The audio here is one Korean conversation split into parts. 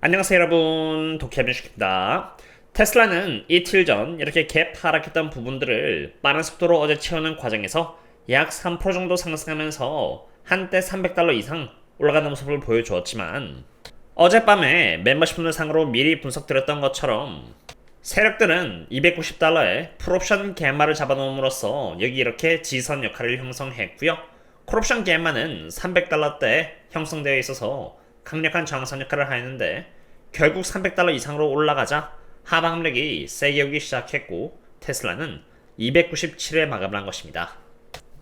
안녕하세요 여러분, 도쿄변식입니다. 테슬라는 이틀 전 이렇게 갭 하락했던 부분들을 빠른 속도로 어제 채우는 과정에서 약 3% 정도 상승하면서 한때 $300 이상 올라가는 모습을 보여주었지만, 어젯밤에 멤버십분들 상으로 미리 분석드렸던 것처럼 세력들은 $290에 풀옵션 갬마를 잡아놓음으로써 여기 이렇게 지선 역할을 형성했고요. 콜옵션 갬마는 $300대 형성되어 있어서 강력한 저항선 역할을 하였는데, 결국 $300 이상으로 올라가자 하방 압력이 세게 오기 시작했고 테슬라는 297에 마감을 한 것입니다.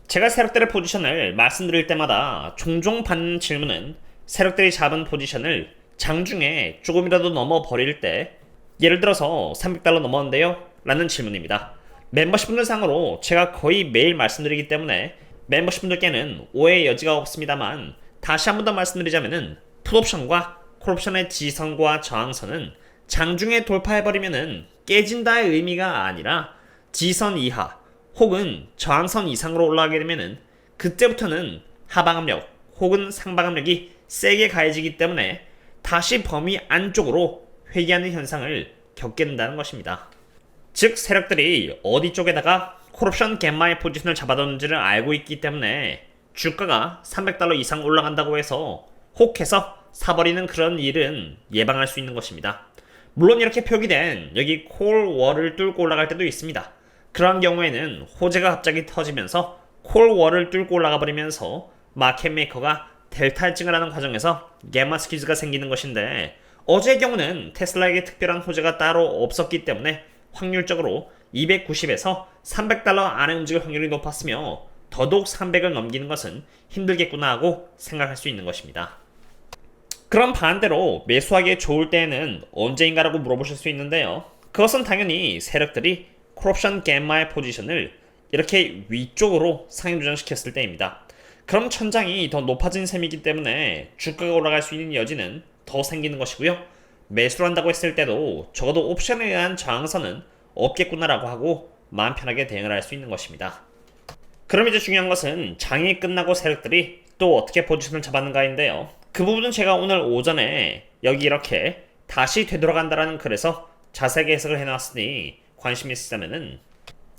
제가 세력들의 포지션을 말씀드릴 때마다 종종 받는 질문은, 세력들이 잡은 포지션을 장중에 조금이라도 넘어버릴 때, 예를 들어서 $300 넘었는데요? 라는 질문입니다. 멤버십분들 상으로 제가 거의 매일 말씀드리기 때문에 멤버십분들께는 오해의 여지가 없습니다만, 다시 한 번 더 말씀드리자면은 풋옵션과 콜옵션의 지선과 저항선은 장중에 돌파해버리면은 깨진다의 의미가 아니라 지선 이하 혹은 저항선 이상으로 올라가게 되면은 그때부터는 하방압력 혹은 상방압력이 세게 가해지기 때문에 다시 범위 안쪽으로 회귀하는 현상을 겪게 된다는 것입니다. 즉 세력들이 어디 쪽에다가 콜옵션 갬마의 포지션을 잡아뒀는지를 알고 있기 때문에 주가가 $300 이상 올라간다고 해서 혹해서 사버리는 그런 일은 예방할 수 있는 것입니다. 물론 이렇게 표기된 여기 콜월을 뚫고 올라갈 때도 있습니다. 그런 경우에는 호재가 갑자기 터지면서 콜월을 뚫고 올라가 버리면서 마켓메이커가 델타 해칭을 하는 과정에서 갬마 스퀴즈가 생기는 것인데, 어제의 경우는 테슬라에게 특별한 호재가 따로 없었기 때문에 확률적으로 290에서 $300 안에 움직일 확률이 높았으며, 더더욱 300을 넘기는 것은 힘들겠구나 하고 생각할 수 있는 것입니다. 그럼 반대로 매수하기에 좋을 때에는 언제인가라고 물어보실 수 있는데요. 그것은 당연히 세력들이 콜옵션 갬마의 포지션을 이렇게 위쪽으로 상향 조정시켰을 때입니다. 그럼 천장이 더 높아진 셈이기 때문에 주가가 올라갈 수 있는 여지는 더 생기는 것이고요. 매수를 한다고 했을 때도 적어도 옵션에 의한 저항선은 없겠구나라고 하고 마음 편하게 대응을 할 수 있는 것입니다. 그럼 이제 중요한 것은 장이 끝나고 세력들이 또 어떻게 포지션을 잡았는가인데요. 그 부분은 제가 오늘 오전에 여기 이렇게 다시 되돌아간다라는 글에서 자세하게 해석을 해놨으니 관심 있으시다면은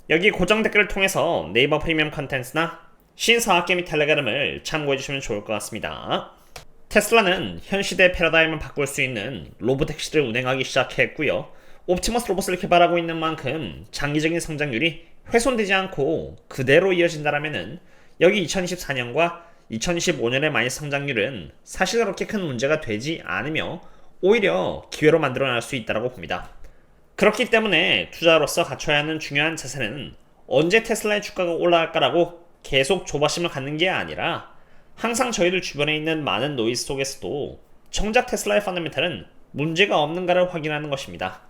여기 고정 댓글을 통해서 네이버 프리미엄 컨텐츠나 신사학개미 텔레그램을 참고해주시면 좋을 것 같습니다. 테슬라는 현 시대의 패러다임을 바꿀 수 있는 로보택시를 운행하기 시작했고요. 옵티머스 로봇을 개발하고 있는 만큼 장기적인 성장률이 훼손되지 않고 그대로 이어진다라면은 여기 2024년과 2025년의 마이너스 성장률은 사실 그렇게 큰 문제가 되지 않으며 오히려 기회로 만들어낼 수 있다고 봅니다. 그렇기 때문에 투자로서 갖춰야 하는 중요한 자세는 언제 테슬라의 주가가 올라갈까라고 계속 조바심을 갖는 게 아니라, 항상 저희들 주변에 있는 많은 노이즈 속에서도 정작 테슬라의 펀더멘탈은 문제가 없는가를 확인하는 것입니다.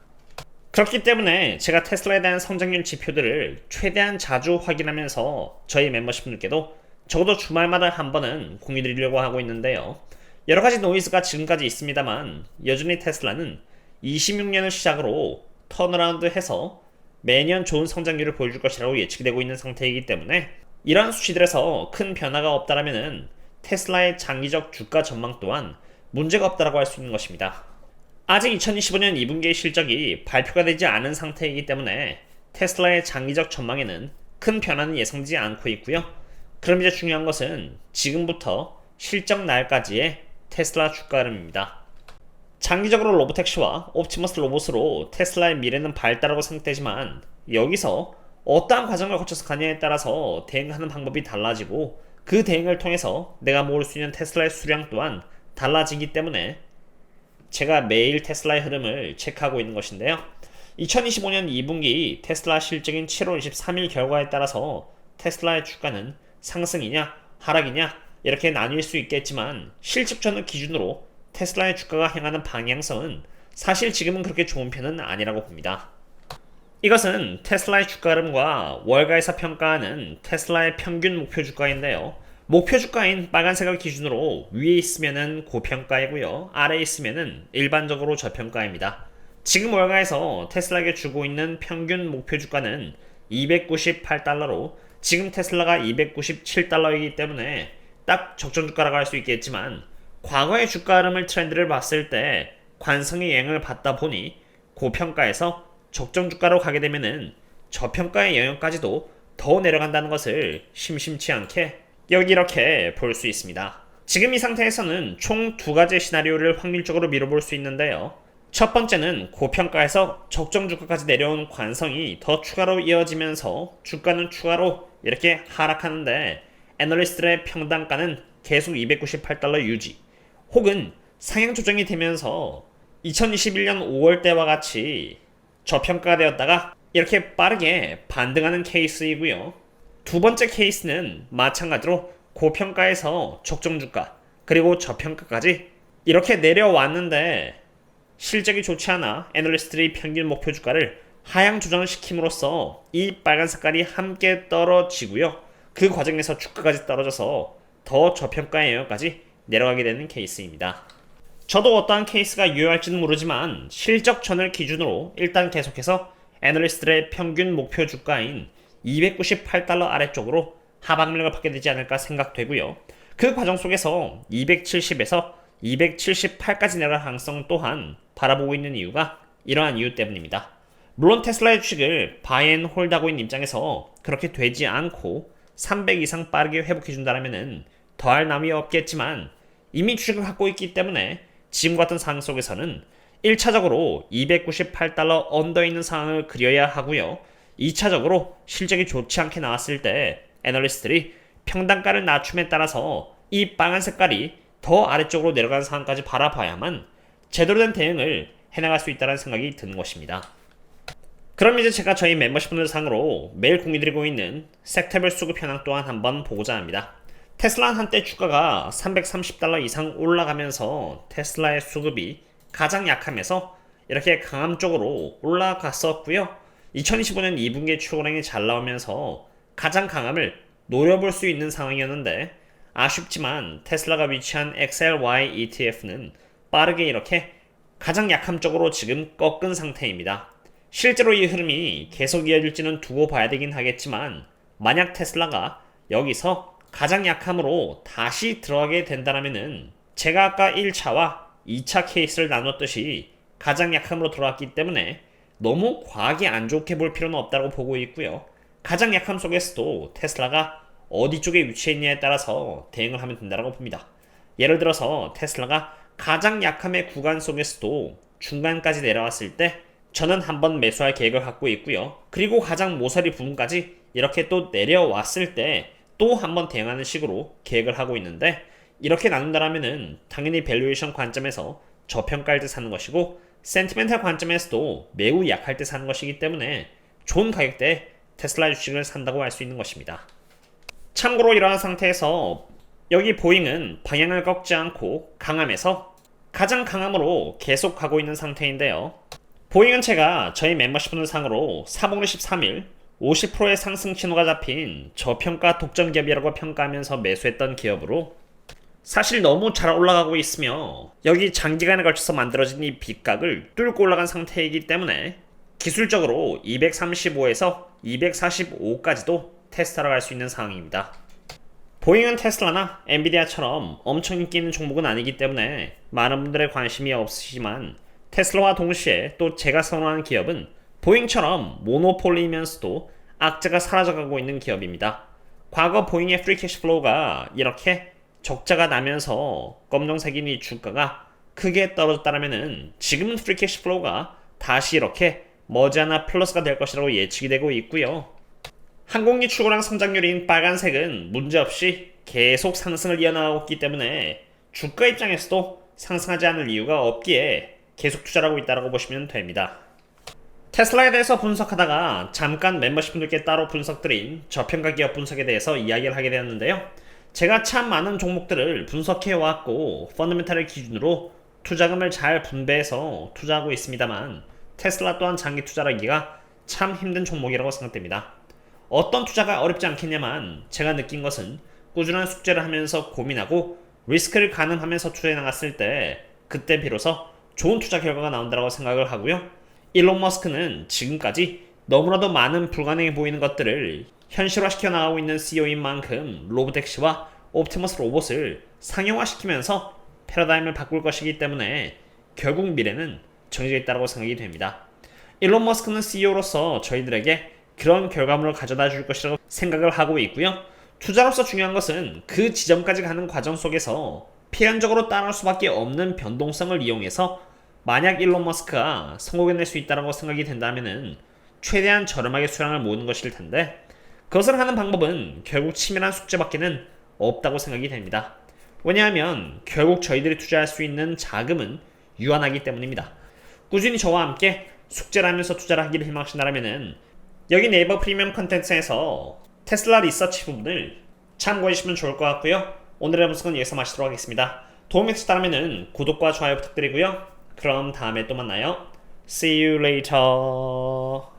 그렇기 때문에 제가 테슬라에 대한 성장률 지표들을 최대한 자주 확인하면서 저희 멤버십분들께도 적어도 주말마다 한 번은 공유드리려고 하고 있는데요. 여러가지 노이즈가 지금까지 있습니다만 여전히 테슬라는 26년을 시작으로 턴어라운드 해서 매년 좋은 성장률을 보여줄 것이라고 예측이 되고 있는 상태이기 때문에 이러한 수치들에서 큰 변화가 없다라면은 테슬라의 장기적 주가 전망 또한 문제가 없다라고 할 수 있는 것입니다. 아직 2025년 2분기의 실적이 발표가 되지 않은 상태이기 때문에 테슬라의 장기적 전망에는 큰 변화는 예상되지 않고 있고요. 그럼 이제 중요한 것은 지금부터 실적 날까지의 테슬라 주가 흐름입니다. 장기적으로 로보택시와 옵티머스 로봇으로 테슬라의 미래는 밝다라고 생각되지만, 여기서 어떠한 과정을 거쳐서 가냐에 따라서 대응하는 방법이 달라지고 그 대응을 통해서 내가 모을 수 있는 테슬라의 수량 또한 달라지기 때문에 제가 매일 테슬라의 흐름을 체크하고 있는 것인데요. 2025년 2분기 테슬라 실적인 7월 23일 결과에 따라서 테슬라의 주가는 상승이냐 하락이냐 이렇게 나뉠 수 있겠지만, 실적 전후 기준으로 테슬라의 주가가 향하는 방향성은 사실 지금은 그렇게 좋은 편은 아니라고 봅니다. 이것은 테슬라의 주가 흐름과 월가에서 평가하는 테슬라의 평균 목표 주가인데요. 목표 주가인 빨간색을 기준으로 위에 있으면은 고평가이고요, 아래에 있으면은 일반적으로 저평가입니다. 지금 월가에서 테슬라에게 주고 있는 평균 목표 주가는 $298로 지금 테슬라가 $297이기 때문에 딱 적정 주가라고 할 수 있겠지만, 과거의 주가 흐름을 트렌드를 봤을 때 관성의 영향을 받다 보니 고평가에서 적정 주가로 가게 되면은 저평가의 영역까지도 더 내려간다는 것을 심심치 않게 여기 이렇게 볼 수 있습니다. 지금 이 상태에서는 총 두 가지 시나리오를 확률적으로 미뤄볼 수 있는데요. 첫 번째는 고평가에서 적정 주가까지 내려온 관성이 더 추가로 이어지면서 주가는 추가로 이렇게 하락하는데 애널리스트들의 평단가는 계속 298달러 유지 혹은 상향 조정이 되면서 2021년 5월 때와 같이 저평가가 되었다가 이렇게 빠르게 반등하는 케이스이고요. 두 번째 케이스는 마찬가지로 고평가에서 적정 주가 그리고 저평가까지 이렇게 내려왔는데 실적이 좋지 않아 애널리스트들이 평균 목표 주가를 하향 조정을 시킴으로써 이 빨간 색깔이 함께 떨어지고요. 그 과정에서 주가까지 떨어져서 더 저평가의 영역까지 내려가게 되는 케이스입니다. 저도 어떠한 케이스가 유효할지는 모르지만 실적 전을 기준으로 일단 계속해서 애널리스트들의 평균 목표 주가인 298달러 아래쪽으로 하방력을 받게 되지 않을까 생각되고요. 그 과정 속에서 270에서 278까지 내려갈 가능성 또한 바라보고 있는 이유가 이러한 이유 때문입니다. 물론 테슬라의 주식을 바이앤 홀드하고 있는 입장에서 그렇게 되지 않고 300 이상 빠르게 회복해준다면 더할 남이 없겠지만 이미 주식을 갖고 있기 때문에 지금 같은 상황 속에서는 1차적으로 298달러 언더 있는 상황을 그려야 하고요. 2차적으로 실적이 좋지 않게 나왔을 때 애널리스트들이 평단가를 낮춤에 따라서 이 빨간 색깔이 더 아래쪽으로 내려가는 상황까지 바라봐야만 제대로 된 대응을 해나갈 수 있다는 생각이 드는 것입니다. 그럼 이제 제가 저희 멤버십분들 상으로 매일 공유드리고 있는 섹터별 수급 현황 또한 한번 보고자 합니다. 테슬라는 한때 주가가 330달러 이상 올라가면서 테슬라의 수급이 가장 약하면서 이렇게 강함 쪽으로 올라갔었고요. 2025년 2분기에 출고량이 잘 나오면서 가장 강함을 노려볼 수 있는 상황이었는데 아쉽지만 테슬라가 위치한 XLY ETF는 빠르게 이렇게 가장 약함 쪽으로 지금 꺾은 상태입니다. 실제로 이 흐름이 계속 이어질지는 두고 봐야 되긴 하겠지만 만약 테슬라가 여기서 가장 약함으로 다시 들어가게 된다면은 제가 아까 1차와 2차 케이스를 나눴듯이 가장 약함으로 들어왔기 때문에 너무 과하게 안 좋게 볼 필요는 없다고 보고 있고요. 가장 약함 속에서도 테슬라가 어디 쪽에 위치해 있냐에 따라서 대응을 하면 된다고 봅니다. 예를 들어서 테슬라가 가장 약함의 구간 속에서도 중간까지 내려왔을 때 저는 한번 매수할 계획을 갖고 있고요. 그리고 가장 모서리 부분까지 이렇게 또 내려왔을 때 또 한번 대응하는 식으로 계획을 하고 있는데 이렇게 나눈다라면은 당연히 밸류에이션 관점에서 저평가할 때 사는 것이고 센티멘탈 관점에서도 매우 약할 때 사는 것이기 때문에 좋은 가격대에 테슬라 주식을 산다고 할 수 있는 것입니다. 참고로 이러한 상태에서 여기 보잉은 방향을 꺾지 않고 강함에서 가장 강함으로 계속 가고 있는 상태인데요. 보잉은 제가 저희 멤버십분들 상으로 3월 13일 50%의 상승 신호가 잡힌 저평가 독점 기업이라고 평가하면서 매수했던 기업으로 사실 너무 잘 올라가고 있으며 여기 장기간에 걸쳐서 만들어진 이 빗각을 뚫고 올라간 상태이기 때문에 기술적으로 235에서 245까지도 테스트하러 갈 수 있는 상황입니다. 보잉은 테슬라나 엔비디아처럼 엄청 인기 있는 종목은 아니기 때문에 많은 분들의 관심이 없으시지만 테슬라와 동시에 또 제가 선호하는 기업은 보잉처럼 모노폴리면서도 악재가 사라져가고 있는 기업입니다. 과거 보잉의 프리 캐시 플로우가 이렇게 적자가 나면서 검정색인 이 주가가 크게 떨어졌다면 지금은 프리 캐시 플로우가 다시 이렇게 머지않아 플러스가 될 것이라고 예측이 되고 있고요. 항공기 출고량 성장률인 빨간색은 문제없이 계속 상승을 이어나가고 있기 때문에 주가 입장에서도 상승하지 않을 이유가 없기에 계속 투자를 하고 있다고 보시면 됩니다. 테슬라에 대해서 분석하다가 잠깐 멤버십분들께 따로 분석드린 저평가 기업 분석에 대해서 이야기를 하게 되었는데요. 제가 참 많은 종목들을 분석해왔고 펀더멘탈을 기준으로 투자금을 잘 분배해서 투자하고 있습니다만 테슬라 또한 장기 투자하기가 참 힘든 종목이라고 생각됩니다. 어떤 투자가 어렵지 않겠냐만 제가 느낀 것은 꾸준한 숙제를 하면서 고민하고 리스크를 가늠하면서 투자해 나갔을 때 그때 비로소 좋은 투자 결과가 나온다고 생각을 하고요. 일론 머스크는 지금까지 너무나도 많은 불가능해 보이는 것들을 현실화시켜 나가고 있는 CEO인 만큼 로보택시와 옵티머스 로봇을 상용화시키면서 패러다임을 바꿀 것이기 때문에 결국 미래는 정해져 있다고 생각이 됩니다. 일론 머스크는 CEO로서 저희들에게 그런 결과물을 가져다 줄 것이라고 생각을 하고 있고요. 투자로서 중요한 것은 그 지점까지 가는 과정 속에서 필연적으로 따라올 수밖에 없는 변동성을 이용해서 만약 일론 머스크가 성공해낼 수 있다고 생각이 된다면 최대한 저렴하게 수량을 모으는 것일 텐데 그것을 하는 방법은 결국 치밀한 숙제밖에는 없다고 생각이 됩니다. 왜냐하면 결국 저희들이 투자할 수 있는 자금은 유한하기 때문입니다. 꾸준히 저와 함께 숙제를 하면서 투자를 하기를 희망하신다면 여기 네이버 프리미엄 컨텐츠에서 테슬라 리서치 부분을 참고해 주시면 좋을 것 같고요. 오늘의 방송은 여기서 마치도록 하겠습니다. 도움이 되셨다면 구독과 좋아요 부탁드리고요. 그럼 다음에 또 만나요. See you later.